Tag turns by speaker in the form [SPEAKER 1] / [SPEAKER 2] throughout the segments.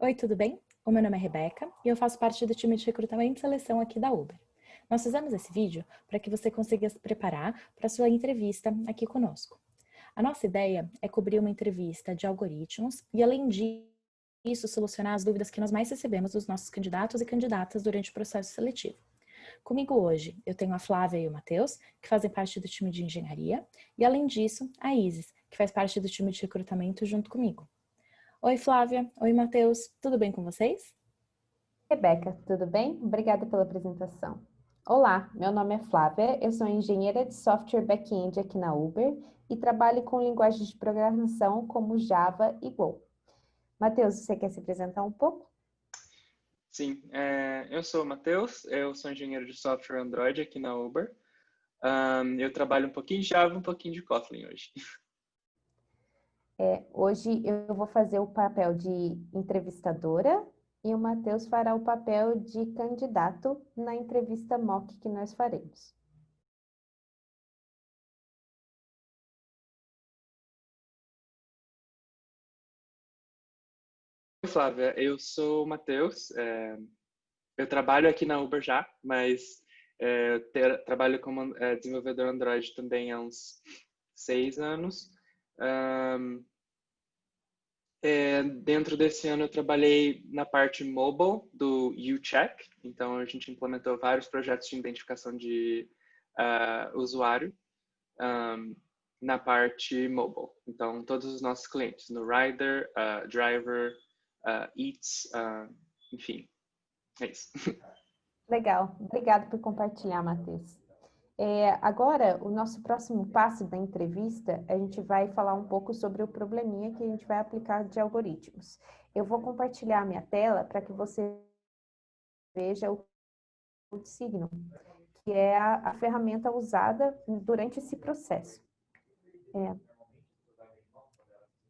[SPEAKER 1] Oi, tudo bem? O meu nome é Rebeca e eu faço parte do time de recrutamento e seleção aqui da Uber. Nós fizemos esse vídeo para que você consiga se preparar para a sua entrevista aqui conosco. A nossa ideia é cobrir uma entrevista de algoritmos e, além disso, solucionar as dúvidas que nós mais recebemos dos nossos candidatos e candidatas durante o processo seletivo. Comigo hoje, eu tenho a Flávia e o Matheus, que fazem parte do time de engenharia, e, além disso, a Isis, que faz parte do time de recrutamento junto comigo. Oi, Flávia. Oi, Matheus. Tudo bem com vocês?
[SPEAKER 2] Rebeca, tudo bem? Obrigada pela apresentação. Olá, meu nome é Flávia, eu sou engenheira de software back-end aqui na Uber e trabalho com linguagens de programação como Java e Go. Matheus, você quer se apresentar um pouco?
[SPEAKER 3] Sim, eu sou o Matheus, eu sou engenheiro de software Android aqui na Uber. Eu trabalho um pouquinho de Java, um pouquinho de Kotlin hoje.
[SPEAKER 2] Hoje eu vou fazer o papel de entrevistadora e o Matheus fará o papel de candidato na entrevista mock que nós faremos.
[SPEAKER 3] Oi, Flávia, eu sou o Matheus, eu trabalho aqui na Uber já, mas trabalho como desenvolvedor Android também há uns 6 anos. Dentro desse ano eu trabalhei na parte mobile do UCheck, então a gente implementou vários projetos de identificação de usuário na parte mobile. Então todos os nossos clientes, no Rider, Driver, Eats, enfim, é isso.
[SPEAKER 2] Legal, obrigado por compartilhar, Matheus. Agora, o nosso próximo passo da entrevista, a gente vai falar um pouco sobre o probleminha que a gente vai aplicar de algoritmos. Eu vou compartilhar a minha tela para que você veja o Code Signal, que é a ferramenta usada durante esse processo.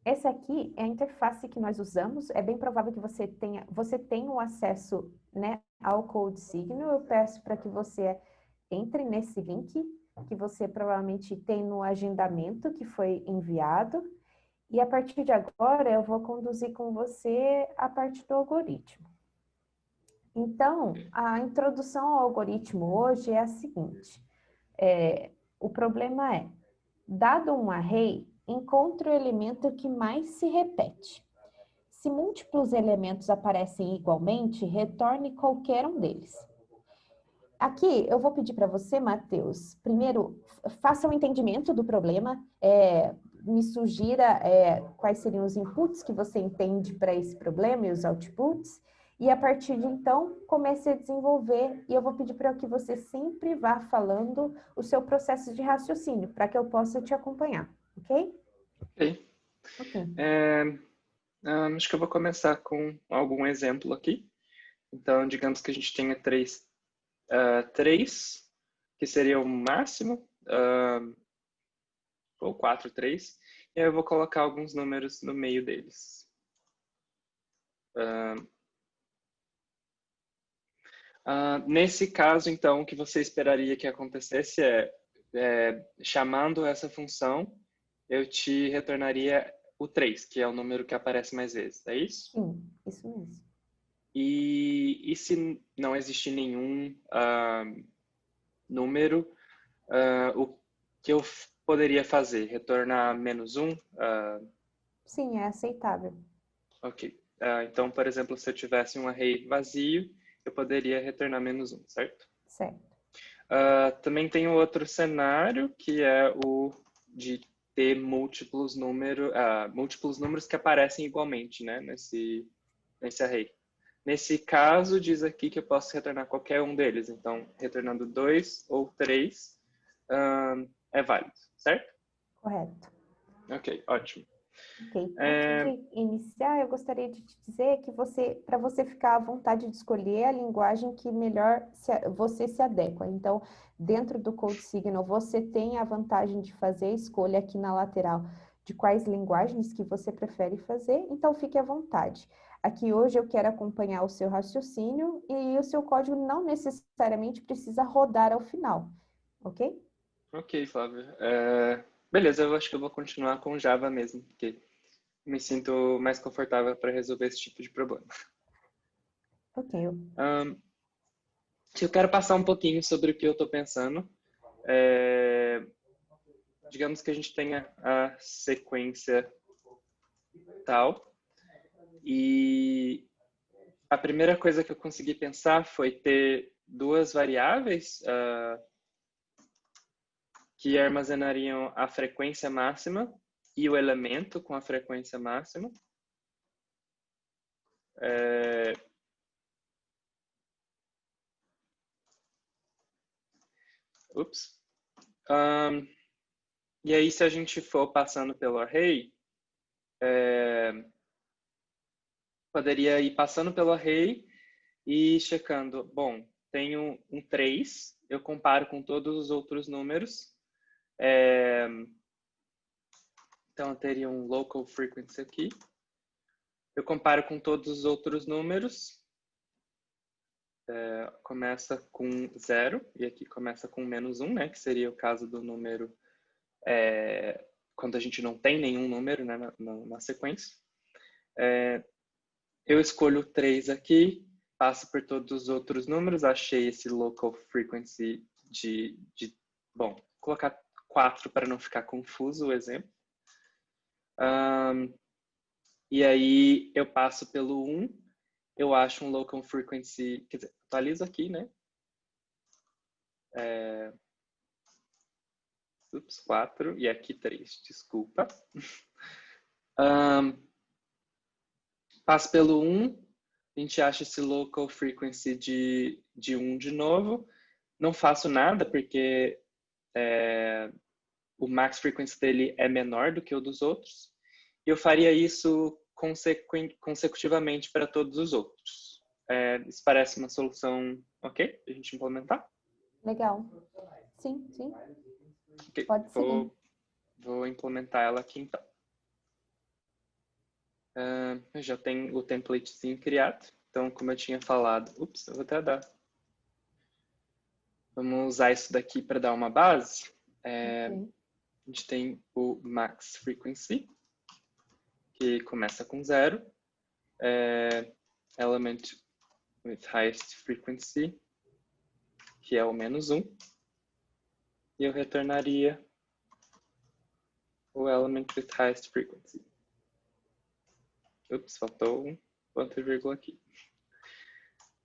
[SPEAKER 2] Essa aqui é a interface que nós usamos. É bem provável que você tenha o acesso, né, ao Code Signal. Eu peço para que você entre nesse link que você provavelmente tem no agendamento que foi enviado. E a partir de agora eu vou conduzir com você a parte do algoritmo. Então, a introdução ao algoritmo hoje é a seguinte. O problema é, dado um array, encontre o elemento que mais se repete. Se múltiplos elementos aparecem igualmente, retorne qualquer um deles. Aqui eu vou pedir para você, Matheus, primeiro faça um entendimento do problema, me sugira quais seriam os inputs que você entende para esse problema e os outputs, e a partir de então comece a desenvolver, e eu vou pedir para que você sempre vá falando o seu processo de raciocínio, para que eu possa te acompanhar, ok?
[SPEAKER 3] Ok.
[SPEAKER 2] Ok.
[SPEAKER 3] Acho que eu vou começar com algum exemplo aqui. Então, digamos que a gente tenha três, que seria o máximo, ou 4, 3, e aí eu vou colocar alguns números no meio deles. Nesse caso, então, o que você esperaria que acontecesse chamando essa função, eu te retornaria o 3, que é o número que aparece mais vezes, é isso?
[SPEAKER 2] Sim, isso mesmo.
[SPEAKER 3] E se não existir nenhum número, o que eu poderia fazer? Retornar -1?
[SPEAKER 2] Sim, é aceitável.
[SPEAKER 3] Ok. Então, por exemplo, se eu tivesse um array vazio, eu poderia retornar -1, certo?
[SPEAKER 2] Certo.
[SPEAKER 3] Também tem outro cenário, que é o de ter múltiplos números que aparecem igualmente, né, nesse array. Nesse caso, diz aqui que eu posso retornar qualquer um deles. Então, retornando 2 ou 3 é válido, certo?
[SPEAKER 2] Correto.
[SPEAKER 3] Ok, ótimo.
[SPEAKER 2] Ok. Antes de iniciar, eu gostaria de te dizer que para você ficar à vontade de escolher a linguagem que melhor você se adequa. Então, dentro do Code Signal, você tem a vantagem de fazer a escolha aqui na lateral de quais linguagens que você prefere fazer, então fique à vontade. Aqui hoje eu quero acompanhar o seu raciocínio e o seu código não necessariamente precisa rodar ao final, ok?
[SPEAKER 3] Ok, Flávio. Beleza, eu acho que eu vou continuar com Java mesmo, porque me sinto mais confortável para resolver esse tipo de problema.
[SPEAKER 2] Ok.
[SPEAKER 3] Eu quero passar um pouquinho sobre o que eu estou pensando. Digamos que a gente tenha a sequência tal, e a primeira coisa que eu consegui pensar foi ter duas variáveis que armazenariam a frequência máxima e o elemento com a frequência máxima. E aí, se a gente for passando pelo array, poderia ir passando pelo array e checando. Bom, tenho um 3, eu comparo com todos os outros números. Então, eu teria um local frequency aqui. Eu comparo com todos os outros números. Começa com 0 e aqui começa com -1, né? Que seria o caso do número quando a gente não tem nenhum número, né, na sequência. Eu escolho 3 aqui, passo por todos os outros números, achei esse local frequency bom, vou colocar 4 para não ficar confuso o exemplo. E aí eu passo pelo 1, eu acho um local frequency, quer dizer, atualizo aqui, né? 4 e aqui 3, desculpa. Passo pelo 1, a gente acha esse local frequency de 1 de novo. Não faço nada porque o max frequency dele é menor do que o dos outros. E eu faria isso consecutivamente para todos os outros. Isso parece uma solução ok? A gente implementar?
[SPEAKER 2] Legal. Sim.
[SPEAKER 3] Okay.
[SPEAKER 2] Pode seguir.
[SPEAKER 3] Vou implementar ela aqui então. Eu já tenho o templatezinho criado. Então, como eu tinha falado... eu vou até dar. Vamos usar isso daqui para dar uma base. A gente tem o max frequency, que começa com 0. Element with highest frequency, que é o -1. E eu retornaria o element with highest frequency. Faltou um ponto e vírgula aqui.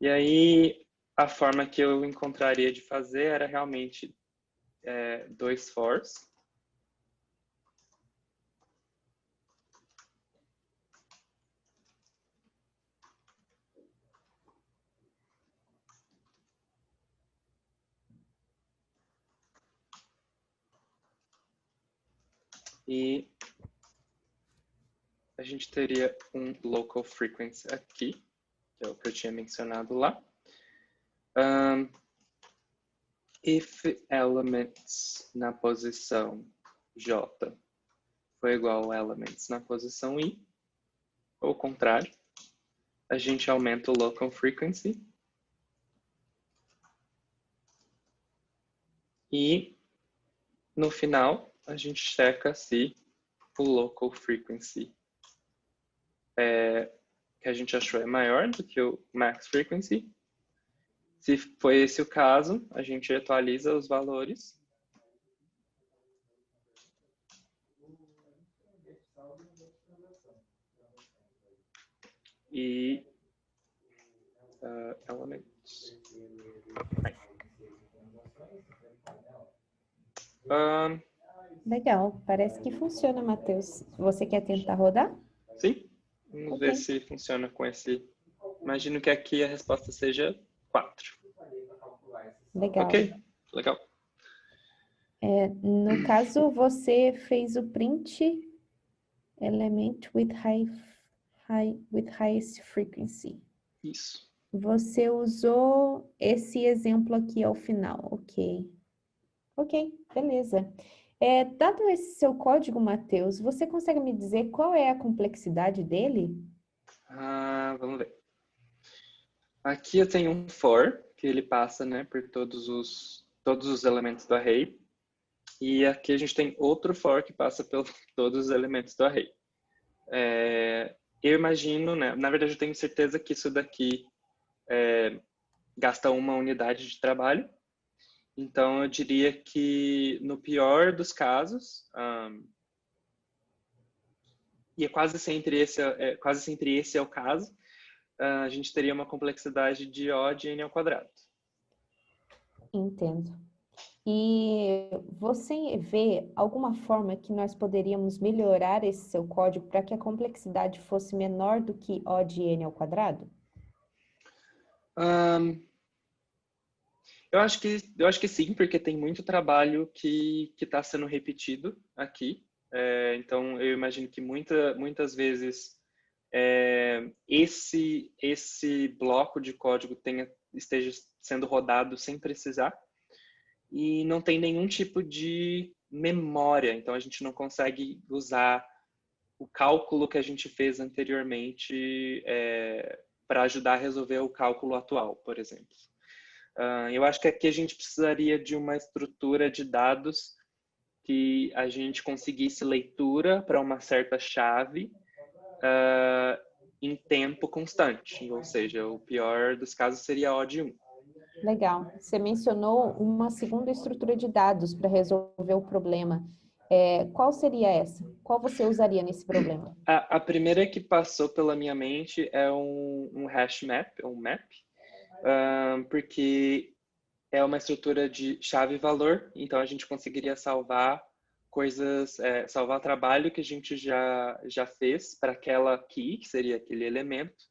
[SPEAKER 3] E aí, a forma que eu encontraria de fazer era realmente 2 fors. E a gente teria um local frequency aqui, que é o que eu tinha mencionado lá. If elements na posição J foi igual a elements na posição I, ou o contrário, a gente aumenta o local frequency. E no final, a gente checa se o local frequency que a gente achou é maior do que o max frequency. Se foi esse o caso, a gente atualiza os valores. E elements.
[SPEAKER 2] Legal. Parece que funciona, Matheus. Você quer tentar rodar?
[SPEAKER 3] Sim. Vamos ver se funciona com esse. Imagino que aqui a resposta seja 4.
[SPEAKER 2] Legal.
[SPEAKER 3] Ok, legal.
[SPEAKER 2] No caso, você fez o print element with highest frequency.
[SPEAKER 3] Isso.
[SPEAKER 2] Você usou esse exemplo aqui ao final, ok. Ok, beleza. Dado esse seu código, Matheus, você consegue me dizer qual é a complexidade dele?
[SPEAKER 3] Vamos ver. Aqui eu tenho um for, que ele passa, né, por todos os elementos do array. E aqui a gente tem outro for que passa por todos os elementos do array. Eu imagino, né? Na verdade, eu tenho certeza que isso daqui gasta uma unidade de trabalho. Então, eu diria que no pior dos casos, e quase sempre esse é o caso, a gente teria uma complexidade de O de n ao quadrado.
[SPEAKER 2] Entendo. E você vê alguma forma que nós poderíamos melhorar esse seu código para que a complexidade fosse menor do que O de n ao quadrado?
[SPEAKER 3] Eu acho que sim, porque tem muito trabalho que está sendo repetido aqui. Então, eu imagino que muitas vezes esse bloco de código esteja sendo rodado sem precisar e não tem nenhum tipo de memória. Então, a gente não consegue usar o cálculo que a gente fez anteriormente para ajudar a resolver o cálculo atual, por exemplo. Eu acho que aqui a gente precisaria de uma estrutura de dados que a gente conseguisse leitura para uma certa chave em tempo constante, ou seja, o pior dos casos seria O de 1.
[SPEAKER 2] Legal. Você mencionou uma segunda estrutura de dados para resolver o problema. Qual seria essa? Qual você usaria nesse problema?
[SPEAKER 3] A primeira que passou pela minha mente é um hash map, um map, porque é uma estrutura de chave e valor, então a gente conseguiria salvar coisas, salvar trabalho que a gente já fez para aquela key, que seria aquele elemento,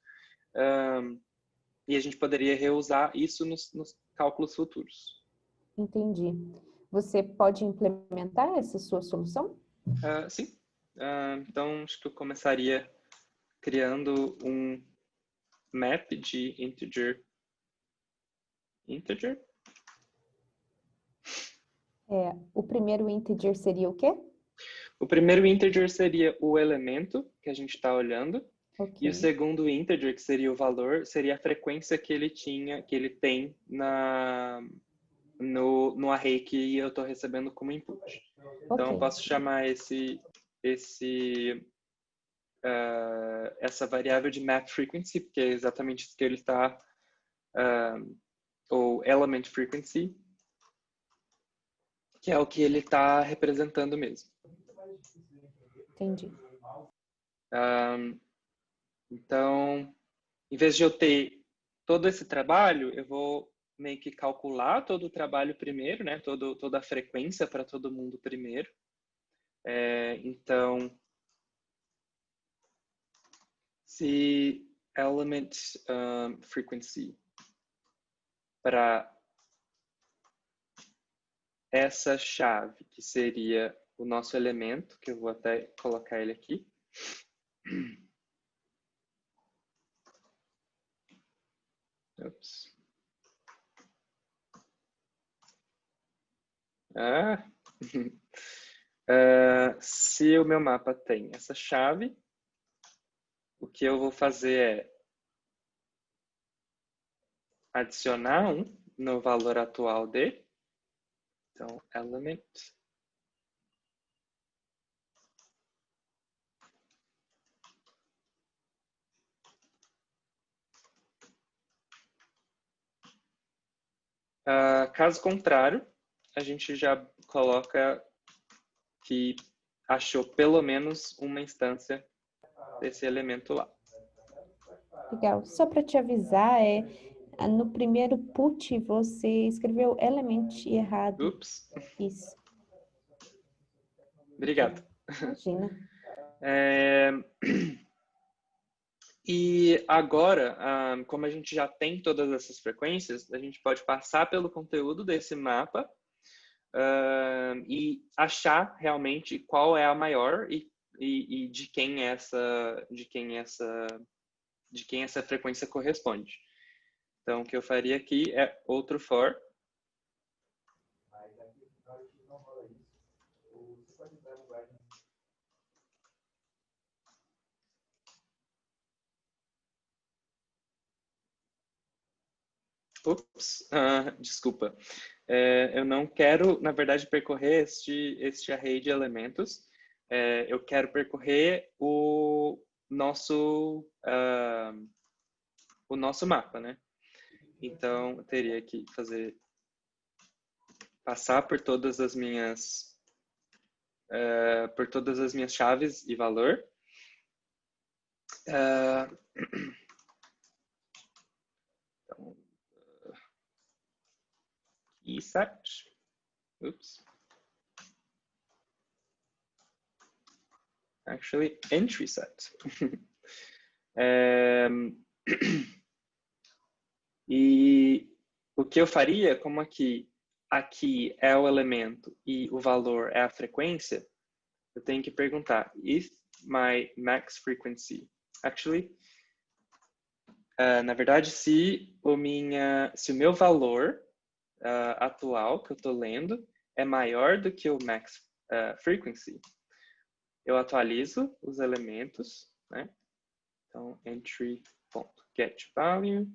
[SPEAKER 3] e a gente poderia reusar isso nos cálculos futuros.
[SPEAKER 2] Entendi. Você pode implementar essa sua solução?
[SPEAKER 3] Sim. Então, acho que eu começaria criando um map de integer.
[SPEAKER 2] O primeiro integer seria o quê?
[SPEAKER 3] O primeiro integer seria o elemento que a gente está olhando.
[SPEAKER 2] Ok.
[SPEAKER 3] E o segundo integer, que seria o valor, seria a frequência que ele tem no array que eu estou recebendo como input. Então, eu posso chamar essa variável de map frequency, porque é exatamente isso que ele está, ou element frequency, que é o que ele está representando mesmo.
[SPEAKER 2] Entendi.
[SPEAKER 3] Então, em vez de eu ter todo esse trabalho, eu vou meio que calcular todo o trabalho primeiro, né? Toda a frequência para todo mundo primeiro. Então, se element frequency para essa chave, que seria o nosso elemento, que eu vou até colocar ele aqui. Ups. Se o meu mapa tem essa chave, o que eu vou fazer é adicionar 1 no valor atual dele. Então, element. Caso contrário, a gente já coloca que achou pelo menos uma instância desse elemento lá.
[SPEAKER 2] Legal. Só para te avisar, no primeiro put você escreveu element errado.
[SPEAKER 3] Ups.
[SPEAKER 2] Isso.
[SPEAKER 3] Obrigado.
[SPEAKER 2] Imagina.
[SPEAKER 3] E agora, como a gente já tem todas essas frequências, a gente pode passar pelo conteúdo desse mapa e achar realmente qual é a maior e de quem essa frequência corresponde. Então, o que eu faria aqui é outro for. Ups, desculpa. Eu não quero, na verdade, percorrer este array de elementos, eu quero percorrer o nosso mapa, né? Então, eu teria que passar por todas as minhas chaves e valor. Então, key set. Oops. Actually, entry set. E o que eu faria, como aqui é o elemento e o valor é a frequência, eu tenho que perguntar if my max frequency. Actually, na verdade, se o meu valor atual que eu estou lendo é maior do que o max frequency, eu atualizo os elementos, né? Então, entry.getValue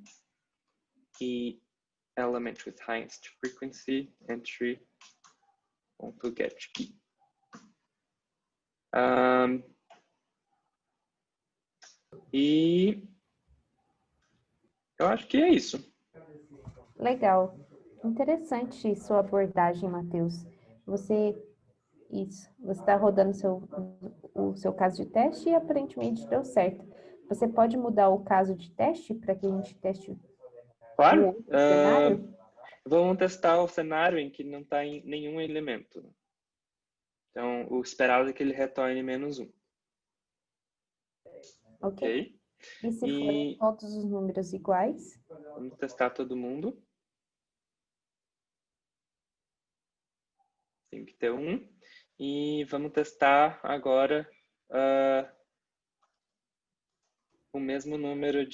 [SPEAKER 3] e element with highest frequency, entry.getKey. E eu acho que é isso.
[SPEAKER 2] Legal. Interessante sua abordagem, Matheus. Você está rodando o seu caso de teste e aparentemente deu certo. Você pode mudar o caso de teste para que a gente teste
[SPEAKER 3] Claro.
[SPEAKER 2] um outro cenário?
[SPEAKER 3] Vamos testar o cenário em que não está em nenhum elemento. Então, o esperado é que ele retorne -1.
[SPEAKER 2] Ok. E se forem todos os números iguais?
[SPEAKER 3] Vamos testar todo mundo. Tem que ter 1. E vamos testar agora o mesmo número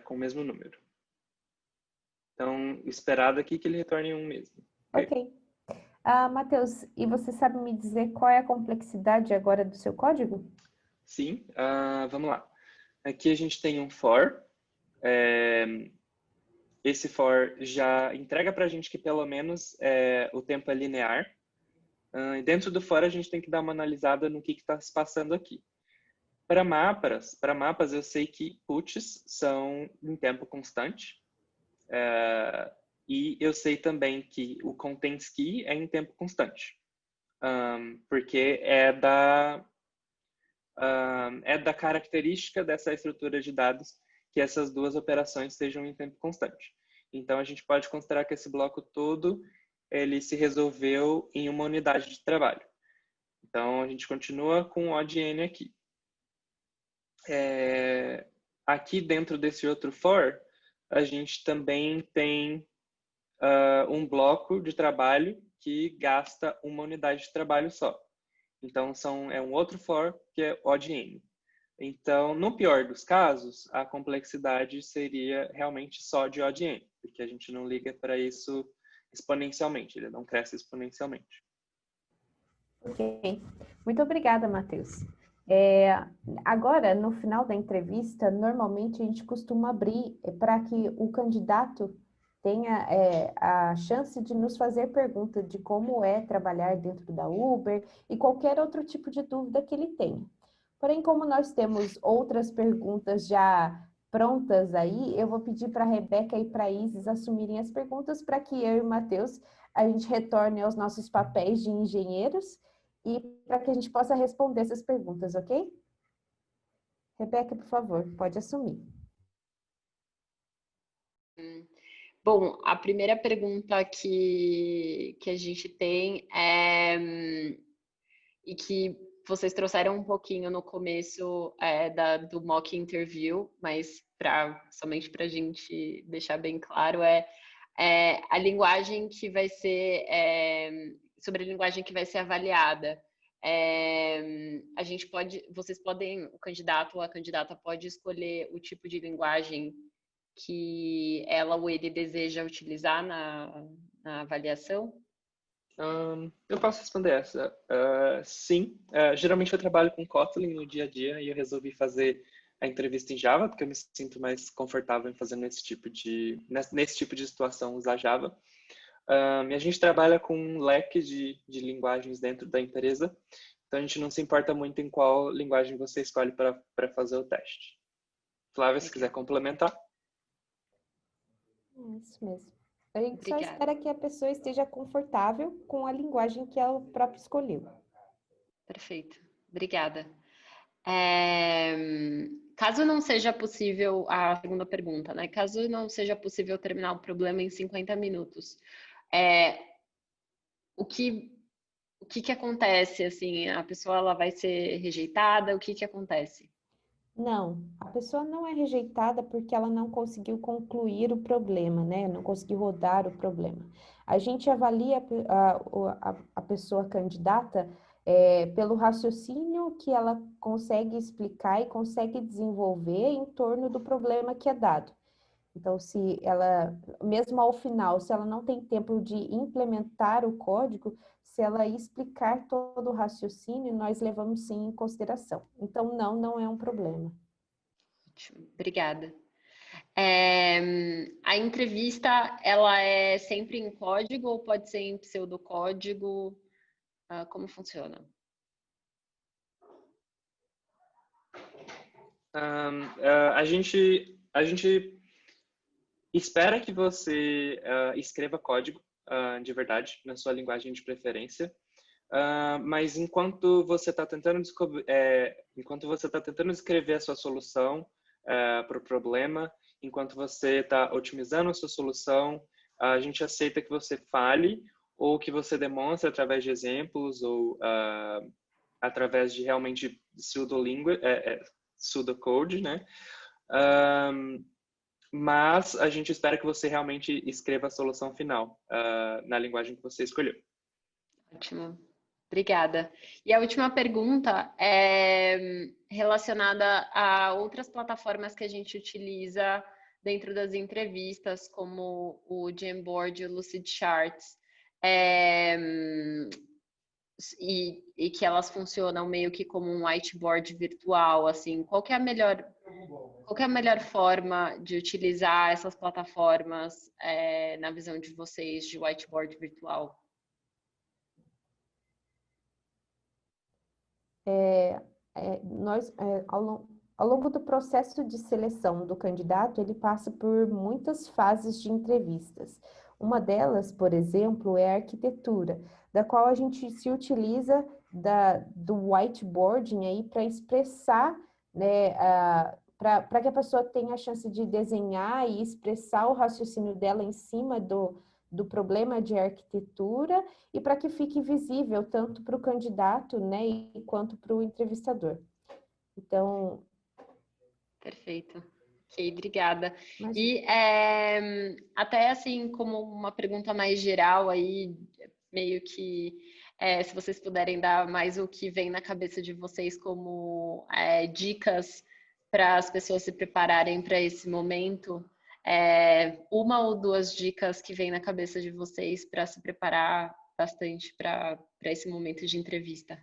[SPEAKER 3] com o mesmo número. Então, esperado aqui que ele retorne 1 mesmo.
[SPEAKER 2] Ok. Matheus, e você sabe me dizer qual é a complexidade agora do seu código?
[SPEAKER 3] Sim, vamos lá. Aqui a gente tem um for. Esse for já entrega para a gente que pelo menos o tempo é linear. E dentro do for a gente tem que dar uma analisada no que está se passando aqui. Para mapas eu sei que puts são em tempo constante. E eu sei também que o contents key é em tempo constante. Porque é da característica dessa estrutura de dados que essas duas operações sejam em tempo constante. Então, a gente pode considerar que esse bloco todo ele se resolveu em uma unidade de trabalho. Então, a gente continua com o ODN aqui. Aqui dentro desse outro for, a gente também tem um bloco de trabalho que gasta uma unidade de trabalho só. Então, é um outro for que é ODN. Então, no pior dos casos, a complexidade seria realmente só de ODN, porque a gente não liga para isso exponencialmente, ele não cresce exponencialmente.
[SPEAKER 2] Ok. Muito obrigada, Matheus. Agora, no final da entrevista, normalmente a gente costuma abrir para que o candidato tenha a chance de nos fazer pergunta de como é trabalhar dentro da Uber e qualquer outro tipo de dúvida que ele tenha. Porém, como nós temos outras perguntas já prontas aí, eu vou pedir para a Rebeca e para a Isis assumirem as perguntas para que eu e o Matheus a gente retorne aos nossos papéis de engenheiros e para que a gente possa responder essas perguntas, ok? Rebeca, por favor, pode assumir.
[SPEAKER 4] Bom, a primeira pergunta que a gente tem e que vocês trouxeram um pouquinho no começo do mock interview, mas somente para a gente deixar bem claro, a linguagem que vai ser, sobre a linguagem que vai ser avaliada. O candidato ou a candidata pode escolher o tipo de linguagem que ela ou ele deseja utilizar na avaliação?
[SPEAKER 3] Eu posso responder essa. Sim, geralmente eu trabalho com Kotlin no dia a dia e eu resolvi fazer a entrevista em Java, porque eu me sinto mais confortável em fazer nesse tipo de situação usar Java. E a gente trabalha com um leque de linguagens dentro da empresa, então a gente não se importa muito em qual linguagem você escolhe para fazer o teste. Flávia, se quiser complementar.
[SPEAKER 2] É isso mesmo. A gente só
[SPEAKER 4] Obrigada.
[SPEAKER 2] espera que a pessoa esteja confortável com a linguagem que ela própria escolheu.
[SPEAKER 4] Perfeito. Obrigada. Caso não seja possível, a segunda pergunta, né? Caso não seja possível terminar o problema em 50 minutos, o que acontece, assim? A pessoa ela vai ser rejeitada? O que acontece?
[SPEAKER 2] Não, a pessoa não é rejeitada porque ela não conseguiu concluir o problema, né? Não conseguiu rodar o problema. A gente avalia a pessoa candidata pelo raciocínio que ela consegue explicar e consegue desenvolver em torno do problema que é dado. Então, se ela, mesmo ao final, se ela não tem tempo de implementar o código, se ela explicar todo o raciocínio, nós levamos sim em consideração. Então, não é um problema.
[SPEAKER 4] Ótimo, obrigada. A entrevista, ela é sempre em código ou pode ser em pseudocódigo? Como funciona?
[SPEAKER 3] A gente espera que você escreva código de verdade, na sua linguagem de preferência. Mas enquanto você está tentando escrever a sua solução para o problema, enquanto você está otimizando a sua solução, a gente aceita que você fale ou que você demonstre através de exemplos ou através de realmente pseudocode, né? Mas a gente espera que você realmente escreva a solução final na linguagem que você escolheu.
[SPEAKER 4] Ótimo. Obrigada. E a última pergunta é relacionada a outras plataformas que a gente utiliza dentro das entrevistas, como o Jamboard e o Lucidcharts, e que elas funcionam meio que como um whiteboard virtual, assim. Qual que é a melhor forma de utilizar essas plataformas na visão de vocês de whiteboard virtual?
[SPEAKER 2] Ao longo do processo de seleção do candidato, ele passa por muitas fases de entrevistas. Uma delas, por exemplo, é a arquitetura, da qual a gente se utiliza do whiteboarding aí para expressar, né, para que a pessoa tenha a chance de desenhar e expressar o raciocínio dela em cima do problema de arquitetura e para que fique visível tanto para o candidato, né, quanto para o entrevistador. Então...
[SPEAKER 4] Perfeito. Ok, obrigada.
[SPEAKER 2] Mas...
[SPEAKER 4] E até assim, como uma pergunta mais geral aí, meio que se vocês puderem dar mais o que vem na cabeça de vocês como dicas para as pessoas se prepararem para esse momento, uma ou duas dicas que vem na cabeça de vocês para se preparar bastante para esse momento de entrevista.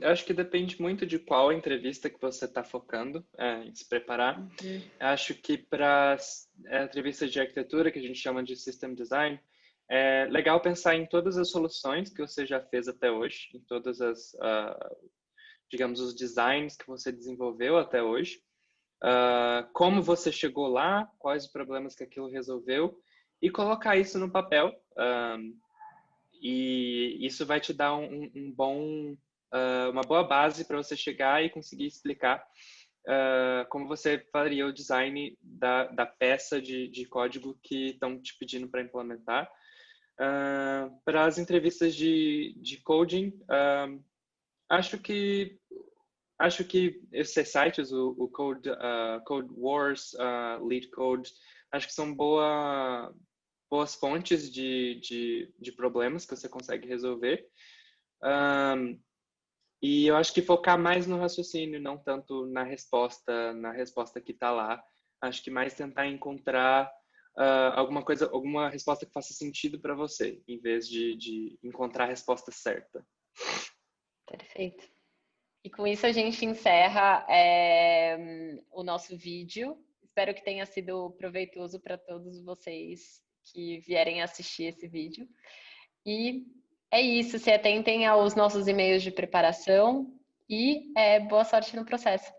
[SPEAKER 3] Eu acho que depende muito de qual entrevista que você está focando em se preparar. Acho que para entrevistas de arquitetura, que a gente chama de System Design, é legal pensar em todas as soluções que você já fez até hoje, em todas as, digamos, os designs que você desenvolveu até hoje, como você chegou lá, quais os problemas que aquilo resolveu, e colocar isso no papel. E isso vai te dar uma boa base para você chegar e conseguir explicar como você faria o design da peça de código que estão te pedindo para implementar. Para as entrevistas de coding, acho que esses sites, o Code Wars, LeetCode, acho que são boas fontes de problemas que você consegue resolver. E eu acho que focar mais no raciocínio, não tanto na resposta que está lá. Acho que mais tentar encontrar alguma resposta que faça sentido para você, em vez de encontrar a resposta certa.
[SPEAKER 4] Perfeito. E com isso a gente encerra o nosso vídeo. Espero que tenha sido proveitoso para todos vocês que vierem assistir esse vídeo. E é isso, se atentem aos nossos e-mails de preparação e boa sorte no processo.